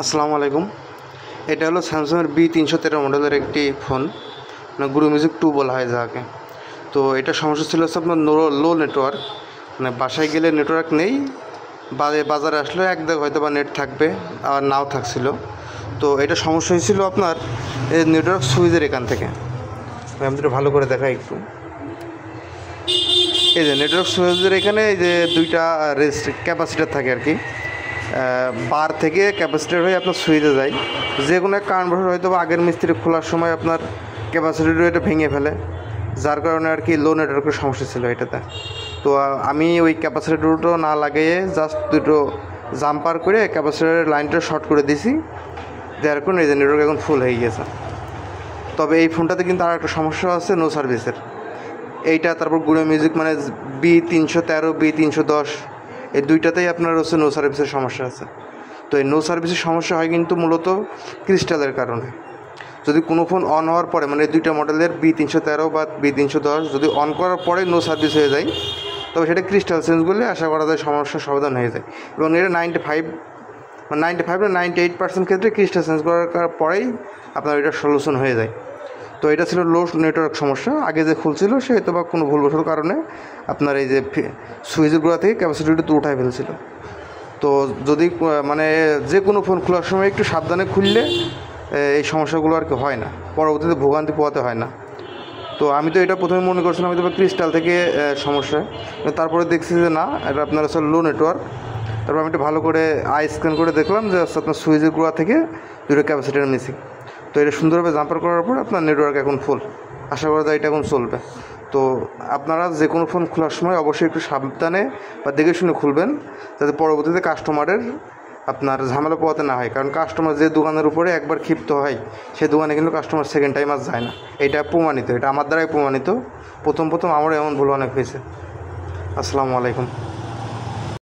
আসসালামু আলাইকুম। এটা হলো স্যামসাংয়ের B313 মডেলের একটি ফোন, মানে গুরু মিউজিক 2 বলা হয় যাকে। তো এটা সমস্যা ছিল হচ্ছে আপনার লো নেটওয়ার্ক, মানে বাসায় গেলে নেটওয়ার্ক নেই, বাজারে আসলে এক দেখ হয়তো বা নেট থাকবে আর নাও থাকছিল। তো এটা সমস্যা হয়েছিল আপনার এই নেটওয়ার্ক সুইচের এখান থেকে। আমি আপনাদের ভালো করে দেখাই একটু। এই যে নেটওয়ার্ক সুইচের এখানে এই যে দুইটা ক্যাপাসিটার থাকে আর কি, বার থেকে ক্যাপাসিটার হয়ে আপনার সুইচে যায়। যে কোনো এক কারণবশত হয়তো বা আগের মিস্ত্রি খোলার সময় আপনার ক্যাপাসিটার এটা ভেঙে ফেলে, যার কারণে আর কি লো নেটওয়ার্কের সমস্যা ছিল এটাতে। তো আমি ওই ক্যাপাসিটারটা না লাগিয়ে জাস্ট দুটো জাম্পার করে ক্যাপাসিটারের লাইনটা শর্ট করে দিয়েছি, যার কারণে এই যে নেটওয়ার্ক এখন ফুল হয়ে গেছে। তবে এই ফোনটাতে কিন্তু আর একটা সমস্যা আছে, নো সার্ভিসের। এইটা তারপর গুরু মিউজিক মানে B313 B310 এই দুইটাতেই আপনার হচ্ছে নো সার্ভিসের সমস্যা আছে। তো এই নো সার্ভিসের সমস্যা হয় কিন্তু মূলত ক্রিস্টালের কারণে। যদি কোনো ফোন অন হওয়ার পরে মানে দুইটা মডেলের B313 বা B310 যদি অন করার পরে নো সার্ভিস হয়ে যায়, তবে সেটা ক্রিস্টাল চেঞ্জ করলে আশা করা যায় সমস্যার সমাধান হয়ে যায়। এবং এটা 95 না 98% ক্ষেত্রে ক্রিস্টাল চেঞ্জ করার পরেই আপনার এটা সলিউশন হয়ে যায়। তো এটা ছিল লো নেটওয়ার্ক সমস্যা, আগে যে খুলছিল সে হয়তো বা কোনো ভুলবশত কারণে আপনার এই যে সুইচের গোড়া থেকে ক্যাপাসিটিটা তো উঠাই ফেলছিল। তো যদি মানে যে কোনো ফোন খোলার সময় একটু সাবধানে খুললে এই সমস্যাগুলো আর কি হয় না, পরবর্তীতে ভোগান্তি পোহাতে হয় না। তো আমি তো এটা প্রথমে মনে করছিলাম হয়তো ক্রিস্টাল থেকে সমস্যা, তারপরে দেখছি যে না, এটা আপনার হচ্ছে লো নেটওয়ার্ক। তারপর আমি একটু ভালো করে আই স্ক্যান করে দেখলাম যে আপনার সুইচের গোড়া থেকে দুটো ক্যাপাসিটার মিসিং। তো এটা সুন্দরভাবে জাম্পার করার পর আপনার নেটওয়ার্ক এখন ফুল, আশা করা যায় এটা এখন চলবে। তো আপনারা যে কোনো ফোন খোলার সময় অবশ্যই একটু সাবধানে বা দেখে শুনে খুলবেন, যাতে পরবর্তীতে কাস্টমারের আপনার ঝামেলা পোহাতে না হয়। কারণ কাস্টমার যে দোকানের উপরে একবার ক্ষিপ্ত হয়, সে দোকানে কিন্তু কাস্টমার সেকেন্ড টাইম আর যায় না। এটা প্রমাণিত, এটা আমার দ্বারাই প্রমাণিত। প্রথম আমার এমন ভুল অনেক হয়েছে। আসসালামু আলাইকুম।